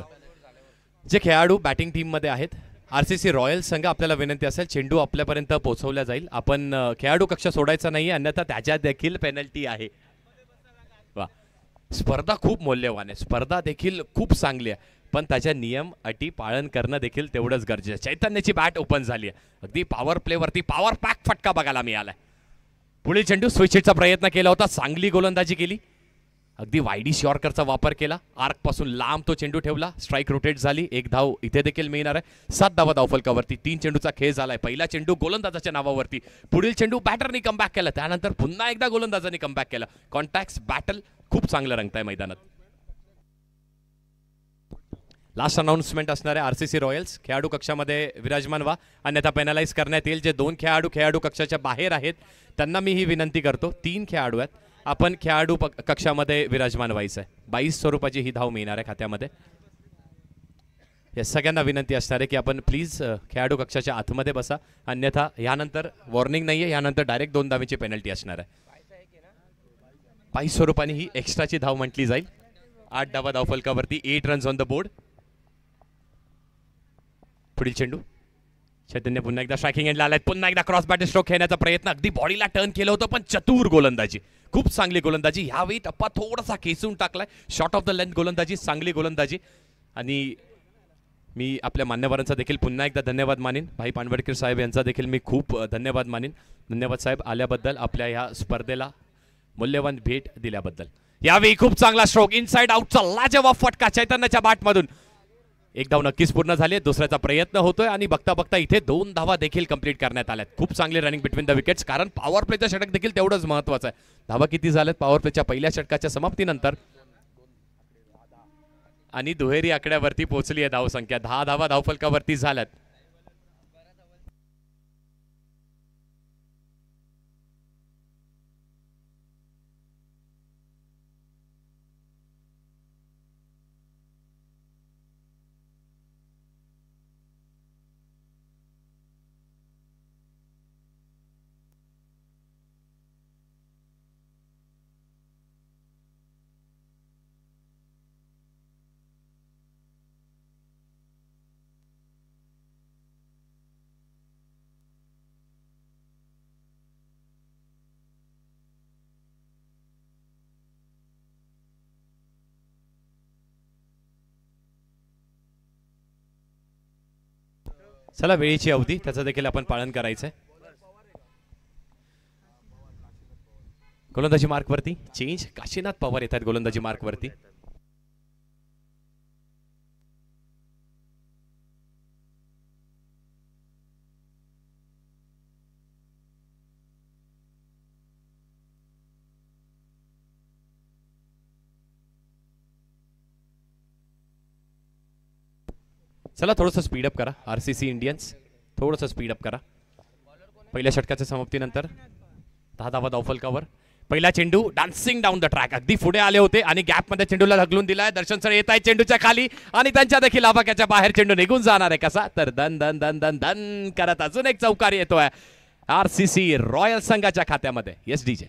[SPEAKER 2] जे खेळाडू बॅटिंग टीम मध्ये आहेत RCC रॉयल्स संघ, आपल्याला विनंती असेल चेंडू आपल्यापर्यंत पोहोचवला जाईल. आपण खेळाडू कक्ष सोडायचा नाही, अन्यथा त्याच्या देखील पेनल्टी आहे. वा, स्पर्धा खूप मौल्यवान आहे, स्पर्धा देखील खूप चांगली आहे, पण त्याच्या नियम अटी पालन करणं देखील तेवढंच गरजेचं आहे. चैतन्याची बॅट ओपन झाली आहे. अगदी पॉवर प्ले वरती पॉवर पॅक फटका बघायला मिळालाय. पुढील चेंडू स्विच हिटचा प्रयत्न केला होता, चांगली गोलंदाजी केली. अगदी वायडी शॉर्करचा वापर केला. आर्क पासून लांब तो चेंडू ठेवला. स्ट्राईक रोटेट झाली. एक धाव इथे देखील मिळणार आहे. 7 धावा धावफलकावरती. 3 चेंडूचा खेळ झालाय. पहिला चेंडू गोलंदाजाच्या नावावरती. पुढील चेंडू बॅटरनी कमबॅक केला. त्यानंतर पुन्हा एकदा गोलंदाजांनी कमबॅक केला. कॉन्टॅक्ट बॅटल खूप चांगलं रंगतंय मैदानात. लास्ट अनाउन्समेंट असणार आहे. RCC रॉयल्स खेळाडू कक्षामध्ये विराजमान व्हा, अन्यथा पेनलाइज करण्यात येईल. जे 2 खेळाडू कक्षाच्या बाहेर आहेत त्यांना मी ही विनंती करतो. 3 खेळाडू आहेत, आपण खेळाडू कक्षामध्ये विराजमान व्हायचं आहे. 22 स्वरूपाची ही धाव मिळणार आहे खात्यामध्ये. या सगळ्यांना विनंती असणार आहे की आपण प्लीज खेळाडू कक्षाच्या आतमध्ये बसा, अन्यथा यानंतर वॉर्निंग नाहीये, यानंतर डायरेक्ट 2 धावेची पेनल्टी असणार आहे. 22 स्वरूपाने ही एक्स्ट्राची धाव म्हटली जाईल. 8 धावा धावफलकावरती. 8 रन्स ऑन द बोर्ड. पुढील चेंडू चैतन्य पुन्हा एकदा स्ट्रायकिंग एंडला आलाय. पुन्हा एकदा क्रॉस बॅटर स्ट्रोक खेळण्याचा प्रयत्न. अगदी बॉडीला टर्न केलं होतं, पण चतुर गोलंदाजी, खूप चांगली गोलंदाजी. ह्यावेळी टप्पा थोडासा खेचून टाकलाय. शॉर्ट ऑफ द लेंथ गोलंदाजी, चांगली गोलंदाजी. आणि मी आपल्या मान्यवरांचा देखील पुन्हा एकदा धन्यवाद मानेन. भाई पानवडकर साहेब यांचा देखील मी खूप धन्यवाद मानेन. धन्यवाद साहेब आल्याबद्दल, आपल्या ह्या स्पर्धेला मूल्यवान भेट दिल्याबद्दल. यावेळी खूप चांगला स्ट्रोक, इनसाइड आउटचा लाजवाब फटका चैतन्याच्या बॅटमधून. 1 धाव नक्कीच पूर्ण झाली. दुसऱ्याचा प्रयत्न होतोय आणि बघता बघता इथे 2 धावा देखील कंप्लीट करण्यात आल्यात. खूप चांगली रनिंग बिटवीन द विकेट्स, कारण पॉवर प्लेचं षटक देखील तेवढंच महत्वाचं आहे. धावा किती झाल्यात पॉवर प्लेच्या पहिल्या षटकाच्या समाप्तीनंतर? आणि दुहेरी आकड्यावरती पोहोचली आहे धावसंख्या. 10 धावा धावफलकावरती झाल्यात. चला वेळेची अवधी त्याचं देखील आपण पालन करायचंय. गोलंदाजी मार्क वरती चेंज. काशीनाथ पवार येतात गोलंदाजी मार्क वरती. चला थोडंसं स्पीडअप करा RCC इंडियन्स, थोडंसं स्पीडअप करा. पहिल्या षटकाच्या समाप्तीनंतर 10 धावा धावफलकावर. पहिला चेंडू डान्सिंग डाऊन द ट्रॅक, अगदी पुढे आले होते आणि गॅपमध्ये चेंडूला ढकलून दिलाय. दर्शन सर येत आहे चेंडूच्या खाली आणि त्यांच्या देखील आवाक्याच्या बाहेर चेंडू निघून जाणार आहे. कसा तर दन दन दन दन दन करत अजून एक चौकार येतोय RCC रॉयल संघाच्या खात्यामध्ये. Yes DJ.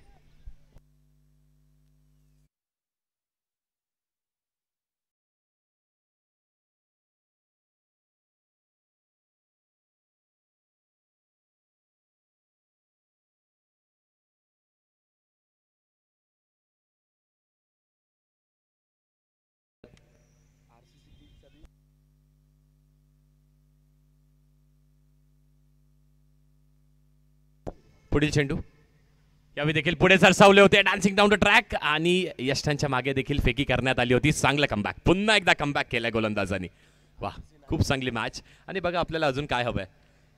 [SPEAKER 2] पुढील चेंडू यावेळी देखील पुढे सरसावले होते डान्सिंग डाऊन द ट्रॅक आणि यष्टांच्या मागे देखील फेकी करण्यात आली होती. चांगलं कमबॅक, पुन्हा एकदा कमबॅक केलंय गोलंदाजांनी. वा, खूप चांगली मॅच. आणि बघा आपल्याला अजून काय हवंय,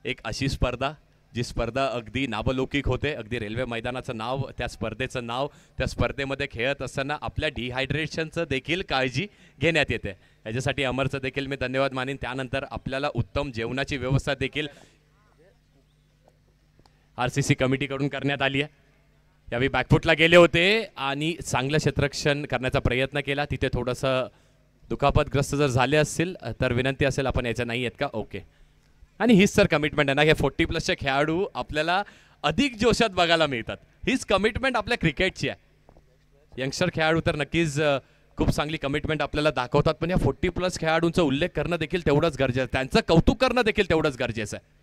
[SPEAKER 2] एक अशी स्पर्धा जी स्पर्धा अगदी नावलौकिक होते. अगदी रेल्वे मैदानाचं नाव, त्या स्पर्धेचं नाव, त्या स्पर्धेमध्ये खेळत असताना आपल्या डिहायड्रेशनचं देखील काळजी घेण्यात येते. याच्यासाठी अमरचं देखील मी धन्यवाद मानेन. त्यानंतर आपल्याला उत्तम जेवणाची व्यवस्था देखील RCC कमिटीकडून करण्यात आली आहे. यावेळी बॅकफुटला गेले होते आणि चांगलं क्षेत्ररक्षण करण्याचा प्रयत्न केला. तिथे थोडंसं दुखापतग्रस्त जर झाले असतील तर विनंती असेल आपण याच्या नाही आहेत का. ओके. आणि हीच सर कमिटमेंट आहे ना, हे 40+ खेळाडू आपल्याला अधिक जोशात बघायला मिळतात. हीच कमिटमेंट आपल्या क्रिकेटची आहे. यंगस्टर खेळाडू तर नक्कीच खूप चांगली कमिटमेंट आपल्याला दाखवतात, पण या 40+ खेळाडूंचा उल्लेख करणं देखील तेवढंच गरजेचं आहे. त्यांचं कौतुक करणं देखील तेवढंच गरजेचं आहे.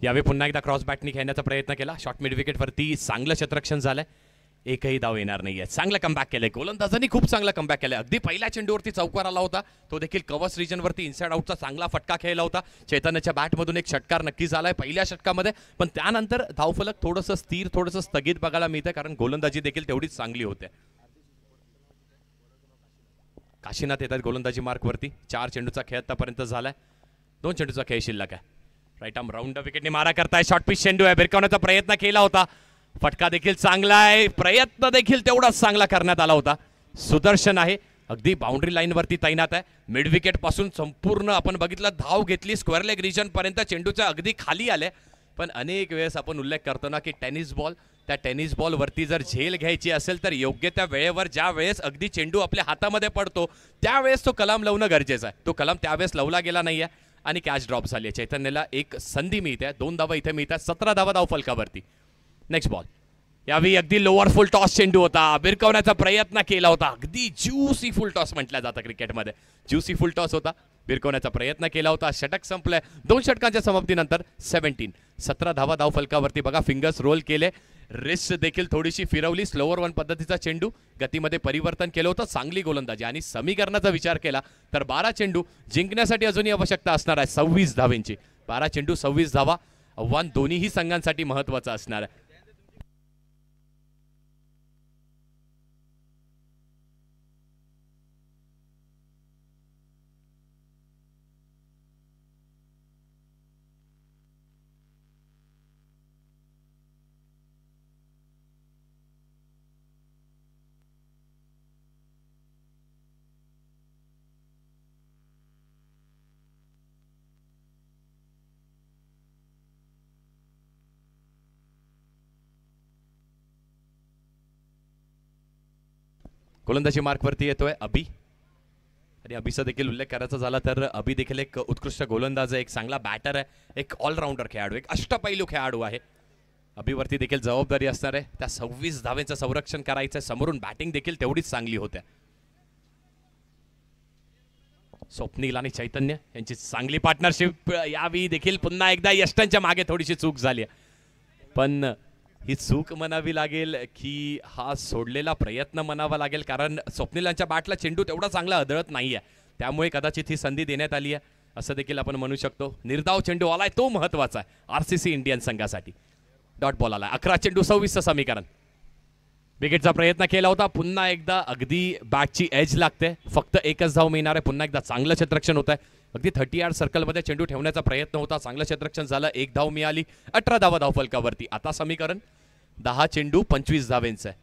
[SPEAKER 2] यावेळी पुन्हा एकदा क्रॉस बॅटनी खेळण्याचा प्रयत्न केला. शॉर्ट मिड विकेटवरती चांगलं क्षेत्ररक्षण झालंय. एकही धाव येणार नाहीये. चांगलं कमबॅक केलंय गोलंदाजांनी, खूप चांगलं कमबॅक केलंय. अगदी पहिल्या चेंडूवरती चौकार आला होता, तो देखील कव्हर्स रिजनवरती इनसाइड आउटचा चांगला फटका खेळला होता. चैतन्यच्या बॅटमधून एक षटकार नक्की झालाय पहिल्या षटकामध्ये, पण त्यानंतर धावफलक थोडंसं स्थिर, थोडंसं स्थगित बघायला मिळतंय, कारण गोलंदाजी देखील तेवढीच चांगली होते. काशीनाथ येतात गोलंदाजी मार्कवरती. 4 चेंडूचा खेळ आतापर्यंत झालाय. 2 चेंडूचा खेळ शिल्लक आहे. राईट आर्म राऊंड विकेटने मारा करताय. शॉर्ट पिच चेंडू आहे, भिरकावण्याचा प्रयत्न केला होता. फटका देखील चांगला आहे, प्रयत्न देखील तेवढाच चांगला करण्यात आला होता. सुदर्शन आहे, अगदी बाउंड्री लाईनवरती तैनात आहे. मिड विकेट पासून संपूर्ण आपण बघितलं धाव घेतली, स्क्वेअर लेग रिजन पर्यंत चेंडूच्या अगदी खाली आले. पण अनेक वेळेस आपण उल्लेख करतो ना की टेनिस बॉल, त्या टेनिस बॉलवरती जर झेल घ्यायची असेल तर योग्य त्या वेळेवर, ज्या वेळेस अगदी चेंडू आपल्या हातामध्ये पडतो त्यावेळेस तो कलाम लावणं गरजेचं आहे. तो कलाम त्यावेळेस लावला गेला नाहीये आणि कॅच ड्रॉप झाली आहे. चैतन्यला एक संधी मिळते, 2 धावा इथे मिळतात. 17 धावा धाव फलकावरती. Next ball. यावेळी अगदी लोअर फुल टॉस चेंडू होता, भिरकावण्याचा प्रयत्न केला होता. अगदी ज्यूसी फुल टॉस म्हटलं जातं क्रिकेटमध्ये. ज्यूसी फुल टॉस होता, भिरकावण्याचा प्रयत्न केला होता. षटक संपलंय. 2 षटकांच्या समाप्तीनंतर 17 धावा धाव फलकावरती. बघा फिंगर्स रोल केले, रिस्ट देखील थोडीशी फिरवली. स्लोअर 1 पद्धतीचा चेंडू, गतीमध्ये परिवर्तन केलं होतं. चांगली गोलंदाजी आणि समीकरणाचा विचार केला तर 12 चेंडू जिंकण्यासाठी अजूनही आवश्यकता असणार आहे 26 धावेंची. 12 चेंडू 26 धावा, आव्हान दोन्हीही संघांसाठी महत्वाचं असणार आहे. गोलंदाजी मार्कवरती येतोय अभि, आणि अभिचा देखील उल्लेख करायचा झाला तर अभि देखील एक उत्कृष्ट गोलंदाज आहे, एक चांगला बॅटर आहे, एक ऑलराऊंडर खेळाडू, एक अष्टपैलू खेळाडू आहे. अभिवरती देखील जबाबदारी असणार आहे. त्या 26 धावेचं संरक्षण करायचं. समोरून बॅटिंग देखील तेवढीच चांगली होत्या. स्वप्नील आणि चैतन्य यांची चांगली पार्टनरशिप. यावेळी देखील पुन्हा एकदा यष्टांच्या मागे थोडीशी चूक झाली, पण ही चूक म्हणावी लागेल की हा सोडलेला प्रयत्न म्हणावा लागेल, कारण स्वप्नीलांच्या बॅटला चेंडू तेवढा चांगला आदळत नाहीये, त्यामुळे कदाचित ही संधी देण्यात आली आहे असं देखील आपण म्हणू शकतो. निर्धाव चेंडू आलाय, तो महत्वाचा आहे आरसीसी इंडियन संघासाठी. डॉट बॉल आलाय, 11 चेंडू 26 समीकरण. विकेटचा प्रयत्न केला होता, पुन्हा एकदा अगदी बॅटची एज लागते, फक्त एकच धाव मिळणार आहे. पुन्हा एकदा चांगलं क्षेत्ररक्षण होत आहे, अगदी 30 यार्ड सर्कलमध्ये चेंडू ठेवण्याचा प्रयत्न होता, चांगलं क्षेत्ररक्षण झालं, 1 धाव मिळाली, 18 धावा धावफलकावरती. आता समीकरण 10 चेंडू 25 धावेंचं आहे.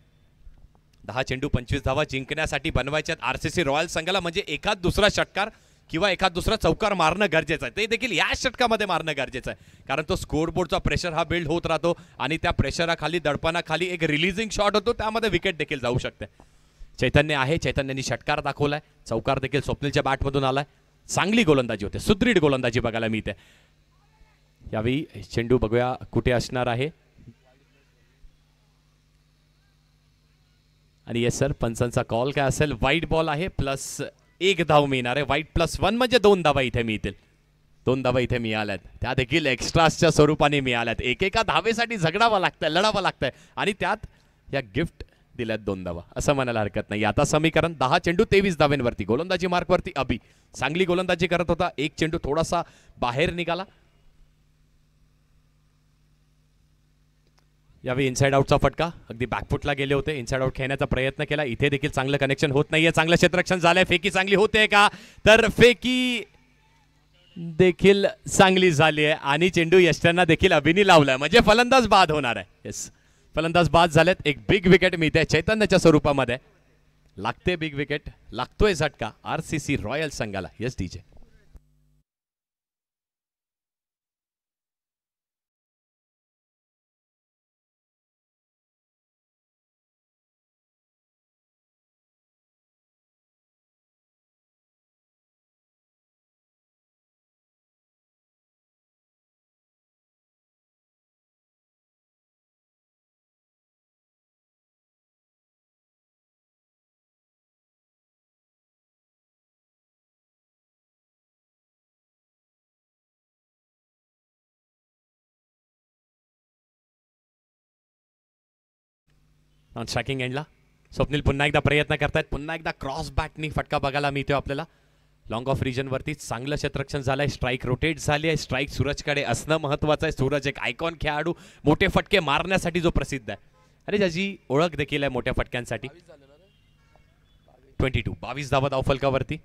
[SPEAKER 2] 10 चेंडू 25 धावा जिंकण्यासाठी बनवायच्यात आरसीसी रॉयल संघाला, म्हणजे एखाद दुसरा षटकार किंवा एखाद दुसरा चौकार मारणं गरजेचं आहे. ते देखील या षटकामध्ये मारणं गरजेचं आहे, कारण तो स्कोरबोर्डचा प्रेशर हा बिल्ड होत राहतो आणि त्या प्रेशराखाली दडपणाखाली एक रिलीजिंग शॉट होतो, त्यामध्ये विकेट देखील जाऊ शकते. चैतन्य आहे, चैतन्याने षटकार दाखवलाय, चौकार देखील स्वप्नीलच्या बॅटमधून आलाय. चांगली गोलंदाजी होते, सुदृढ गोलंदाजी बघायला मिळते. यावेळी चेंडू बघूया कुठे असणार आहे. आणि येस सर, पंचांचा कॉल काय असेल, वाईट बॉल आहे, प्लस 1 धाव मिळणार आहे. वाईट +1 म्हणजे 2 धावा इथे मिळतील. 2 धावा इथे मिळाल्यात, त्या देखील एक्स्ट्राच्या स्वरूपाने मिळाल्यात. एकेका धावेसाठी झगडावं लागतंय, लढावं लागतंय, आणि त्यात या गिफ्ट दिल्यात 2 धावा, असं म्हणायला हरकत नाही. आता समीकरण 10 चेंडू 23 धावेंवरती. गोलंदाजी मार्कवरती अभि चांगली गोलंदाजी करत होता, 1 चेंडू थोडासा बाहेर निघाला. यावेळी इनसाइड आउटचा फटका, अगदी बॅकफुटला गेले होते, इनसाइड आउट खेळण्याचा प्रयत्न केला. इथे देखील चांगलं कनेक्शन होत नाहीये, चांगलं क्षेत्ररक्षण झालंय. फेकी चांगली होते का, तर फेकी देखील चांगली झाली आहे आणि चेंडू यष्ट्यांना देखील अभिनी लावलाय, म्हणजे फलंदाज बाद होणार आहे. येस, फलंदाज बाद झालेत. एक बिग विकेट मिळते चैतन्याच्या स्वरूपामध्ये, लागते बिग विकेट, लागतोय झटका आरसीसी रॉयल संघाला. Yes DJ. ऑन स्ट्रायकिंग एंडला स्वप्नील पुन्हा एकदा प्रयत्न करतायत, पुन्हा एकदा क्रॉस बॅटनी फटका बघायला मिळतो आपल्याला. लॉंग ऑफ रिजन वरती चांगलं क्षेत्ररक्षण झालंय, स्ट्राईक रोटेट झाली आहे. स्ट्राईक सूरजकडे असणं महत्वाचं आहे. सूरज एक आयकॉन खेळाडू, मोठे फटके मारण्यासाठी जो प्रसिद्ध आहे, आणि ज्याची ओळख देखील आहे मोठ्या फटक्यांसाठी. 22 धावा धावफलकावरती.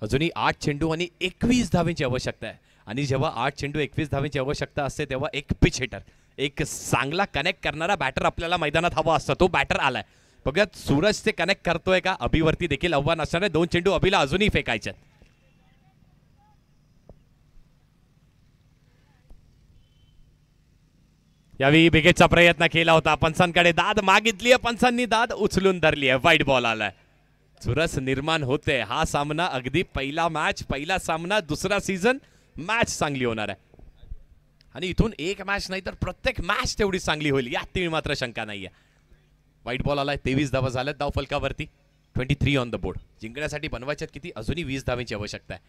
[SPEAKER 2] अजूनही 8 चेंडू आणि 21 धावेंची आवश्यकता आहे, आणि जेव्हा 8 चेंडू 21 धावेंची आवश्यकता असते तेव्हा एक पिच हिटर, एक चांगला कनेक्ट करणारा बॅटर आपल्याला मैदानात हवा असतो. तो बॅटर आलाय, बघूयात सूरज ते कनेक्ट करतोय का. अभिवरती देखील आव्हान असणार आहे, 2 चेंडू अभिला अजूनही फेकायचे. यावेळी विकेटचा प्रयत्न केला होता, पंचांकडे दाद मागितली आहे, पंचांनी दाद उचलून धरली आहे. वाईट बॉल आलाय. चुरस निर्माण होते. हा सामना अगदी पहिला मॅच, पहिला सामना, दुसरा सीझन, मॅच चांगली होणार आहे, आणि इथून एक मॅच नाही तर प्रत्येक मॅच तेवढी चांगली होईल, यात ती मात्र शंका नाहीये. वाईट बॉल आलाय, 23 धावा झाल्यात धावफलकावरती. 23 ऑन द बोर्ड. जिंकण्यासाठी बनवायच्यात किती, अजूनही 20 धावांची आवश्यकता आहे.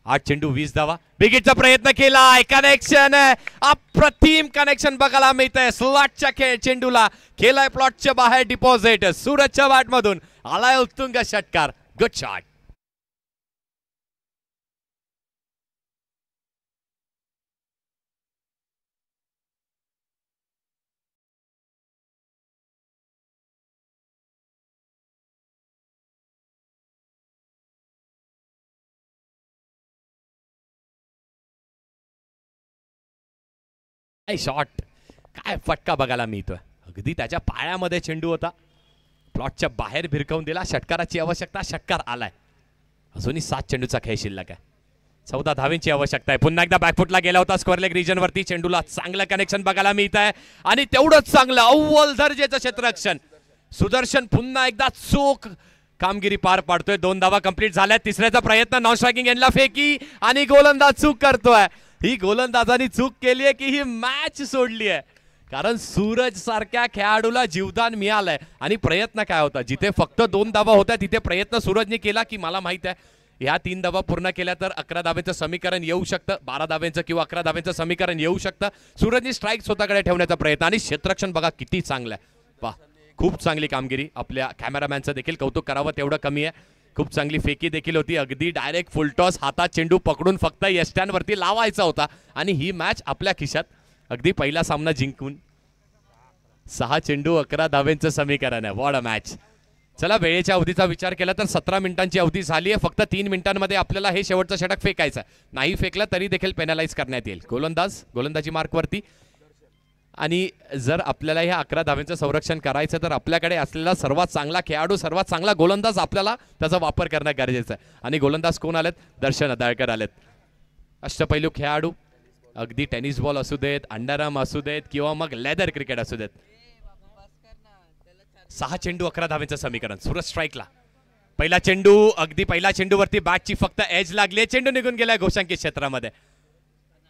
[SPEAKER 2] 8 चेंडू 20 धावा. विकेटचा प्रयत्न केलाय, कनेक्शन, अप्रतिम कनेक्शन बघायला मिळतंय. स्लॉटच्या चेंडूला केलाय प्लॉटच्या बाहेर डिपॉझिट. सूरजच्या बॅटमधून आलाय उत्तुंग षटकार. Good shot. शॉट, काय फटका बघायला मिळतोय. अगदी त्याच्या पायामध्ये चेंडू होता, प्लॉटच्या बाहेर भिरकवून दिला. षटकाराची आवश्यकता, षटकार आलाय. अजूनही 7 चेंडूचा खेळ शिल्लक आहे. 14 धावेंची आवश्यकता आहे. पुन्हा एकदा बॅकफुटला गेला होता स्क्वेअर लेग रिजन वरती. चेंडूला चांगलं कनेक्शन बघायला मिळत आहे, आणि तेवढंच चांगलं अव्वल दर्जाचं क्षेत्ररक्षण. सुदर्शन पुन्हा एकदा चोख कामगिरी पार पाडतोय. 2 धावा कंप्लीट झाल्या. तिसऱ्याचा प्रयत्न, नॉन स्ट्रायकिंग एंडला फेकी, आणि गोलंदाज चूक करतोय. ही गोलंदाजांनी चूक केली आहे की ही मॅच सोडली आहे, कारण सूरज सारख्या खेळाडूला जीवदान मिळालंय. आणि प्रयत्न काय होता, जिथे फक्त 2 धावा होत्या तिथे प्रयत्न सूरजने केला की मला माहित आहे ह्या 3 धावा पूर्ण केल्या तर 11 धाब्यांचं समीकरण येऊ शकतं, 12 धाब्यांचं किंवा 11 धाब्यांचं समीकरण येऊ शकतं. सूरजनी स्ट्राईक स्वतःकडे ठेवण्याचा प्रयत्न आणि क्षेत्ररक्षण बघा किती चांगलं आहे. वा, खूप चांगली कामगिरी. आपल्या कॅमेरामॅनचं देखील कौतुक करावं तेवढं कमी आहे. खूप चांगली फेकी देखील होती. अगदी डायरेक्ट फुलटॉस हातात चेंडू पकडून फक्त यष्ट्यांवरती लावायचा होता आणि ही मॅच आपल्या खिशात. अगदी पहिला सामना जिंकून 6 चेंडू 11 धाब्यांचं समीकरण आहे. What a match. चला, वेळेच्या अवधीचा विचार केला तर 17 मिनिटांची अवधी झाली आहे. फक्त 3 मिनिटांमध्ये आपल्याला हे शेवटचं षटक फेकायचं आहे. नाही फेकलं तरी देखील पेनलाइज करण्यात येईल. गोलंदाजी मार्कवरती. आणि जर आपल्याला ह्या 11 धाब्यांचं संरक्षण करायचं तर आपल्याकडे असलेला सर्वात चांगला खेळाडू, सर्वात चांगला गोलंदाज आपल्याला त्याचा वापर करणं गरजेचं आहे. आणि गोलंदाज कोण आलेत? दर्शन अदाळकर आलेत. अष्टपैलू खेळाडू. अगदी टेनिस बॉल असू देत, अंडरआर्म असू देत किंवा मग लेदर क्रिकेट असू देत. 6 चेंडू 11 धाब्यांचं समीकरण. सूरज स्ट्राईकला. पहिला चेंडू, अगदी पहिला चेंडूवरती बॅटची फक्त एज लागली. चेंडू निघून गेलाय गोशांकी क्षेत्रामध्ये.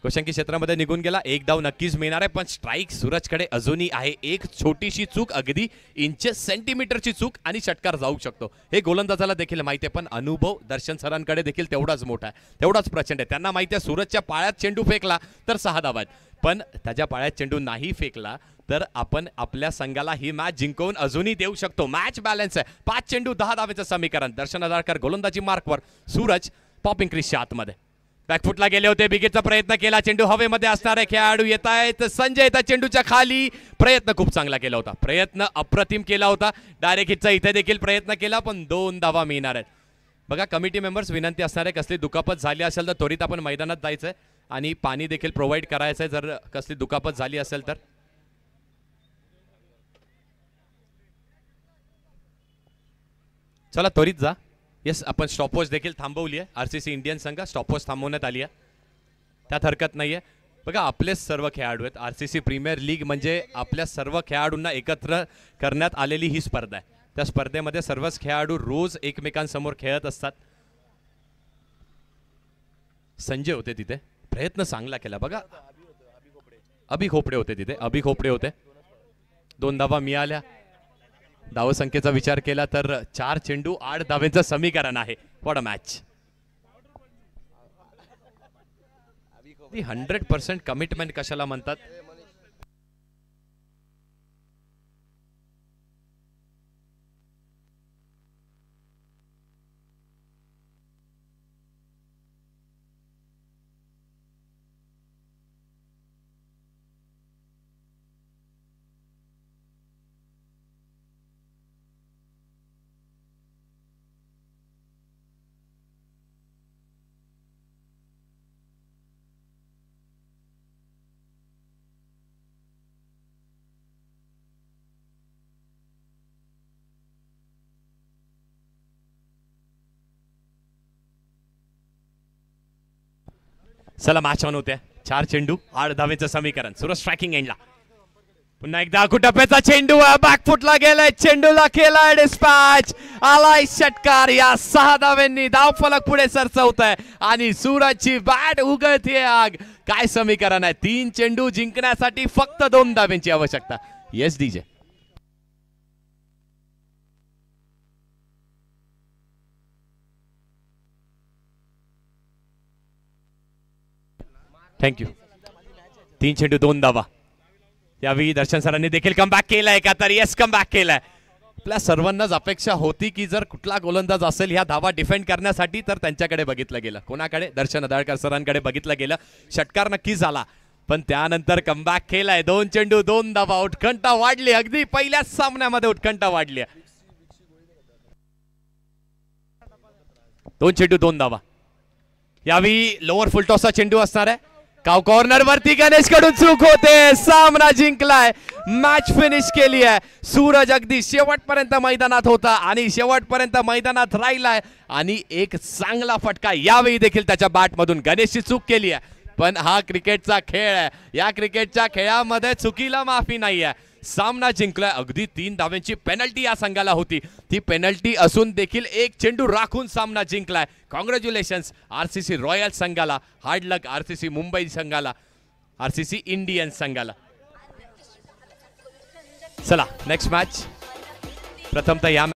[SPEAKER 2] गोशांकी क्षेत्रामध्ये निघून गेला. 1 धाव नक्कीच मिळणार आहे, पण स्ट्राईक सूरजकडे अजूनही आहे. एक छोटीशी चूक, अगदी इंचेस सेंटीमीटरची चूक आणि षटकार जाऊ शकतो. हे गोलंदाजाला देखील माहिती आहे, पण अनुभव दर्शन सरांकडे देखील तेवढाच मोठा आहे, तेवढाच प्रचंड आहे. त्यांना माहिती आहे सूरजच्या पाळ्यात चेंडू फेकला तर 6 धावा आहेत, पण त्याच्या पाळ्यात चेंडू नाही फेकला तर आपण आपल्या संघाला ही मॅच जिंकवून अजूनही देऊ शकतो. मॅच बॅलन्स आहे. 5 चेंडू 10 धावेचं समीकरण. दर्शन अदाळकर गोलंदाजी मार्कवर. सूरज पॉपिंग क्रीजच्या आतमध्ये. बॅकफुटला गेले होते, बिगेटचा प्रयत्न केला. चेंडू हवेमध्ये असणारे खेळाडू येत आहेत. संजय येतात चेंडूच्या खाली. प्रयत्न खूप चांगला केला होता, प्रयत्न अप्रतिम केला होता. डायरेक्ट हिटचा इथे देखील प्रयत्न केला, पण 2 धावा मिळणार आहेत. बघा, कमिटी मेंबर्स विनंती असणार आहे, कसली दुखापत झाली असेल तर त्वरित आपण मैदानात जायचंय आणि पाणी देखील प्रोव्हाइड करायचंय जर कसली दुखापत झाली असेल तर. चला त्वरित जा. येस, आपण स्टॉपवॉच देखील थांबवली आहे. आरसीसी इंडियन संघ स्टॉपवॉच थांबवण्यात आली आहे, त्यात हरकत नाही आहे. बघा, आपलेच सर्व खेळाडू आहेत. आरसीसी प्रीमियर लीग म्हणजे आपल्या सर्व खेळाडूंना एकत्र करण्यात आलेली ही स्पर्धा आहे. त्या स्पर्धेमध्ये सर्वच खेळाडू रोज एकमेकांसमोर खेळत असतात. संजय होते तिथे, प्रयत्न चांगला केला. बघा, अभि खोपडे होते तिथे, अभि खोपडे होते. 2 धावा मिळाल्या. धावसंख्येचा विचार केला तर 4 चेंडू 8 धावेचं समीकरण आहे. What a match. 100% कमिटमेंट कशाला म्हणतात. चला, मॅच ऑन होते. 4 चेंडू 8 धावेचं समीकरण. सूरज स्ट्रायकिंग एंडला. पुन्हा एकदा कुटप्याचा चेंडू बॅकफुटला गेलाय. चेंडूला केलाय डिस्पॅच. आलाय षटकार. या 6 धाव्यांनी धावफलक पुढे सरसवत आहे आणि सूरजची बॅट उगळते आग. काय समीकरण आहे. 3 चेंडू जिंकण्यासाठी फक्त 2 धाव्यांची आवश्यकता. Yes DJ. थँक्यू. 3 चेंडू 2 धावा. यावेळी दर्शन सरांनी देखील कमबॅक केलाय का तर येस, कमबॅक केलाय. आपल्या सर्वांनाच अपेक्षा होती की जर कुठला गोलंदाज असेल ह्या धावा डिफेंड करण्यासाठी तर त्यांच्याकडे बघितलं गेलं. कोणाकडे? दर्शन अदाळकर सरांकडे बघितलं गेलं. षटकार नक्की झाला, पण त्यानंतर कमबॅक केलाय. 2 चेंडू 2 धावा. उत्कंठा वाढली. अगदी पहिल्याच सामन्यामध्ये उत्कंठा वाढली. 2 चेंडू 2 धावा. यावेळी लोअर फुलटॉसचा चेंडू असणार आहे. काव कॉर्नर वरती गणेश कडून चूक होते. सामना जिंकलाय. मॅच फिनिश केली आहे. सूरज अगदी शेवटपर्यंत मैदानात होता आणि शेवटपर्यंत मैदानात राहिलाय आणि एक चांगला फटका यावेळी देखील त्याच्या बॅट मधून. गणेशची चूक केली आहे, पण हा क्रिकेटचा खेळ आहे. या क्रिकेटच्या खेळामध्ये चुकीला माफी नाही आहे. सामना जिंकलाय. अगदी 3 धाव्यांची पेनल्टी या संघाला होती. ती पेनल्टी असून देखील 1 चेंडू राखून सामना जिंकलाय. कॉंग्रॅच्युलेशन्स आरसीसी रॉयल संघाला. हार्ड लक आरसीसी मुंबई संघाला, आरसीसी इंडियन संघाला. चला नेक्स्ट मॅच. प्रथमतः या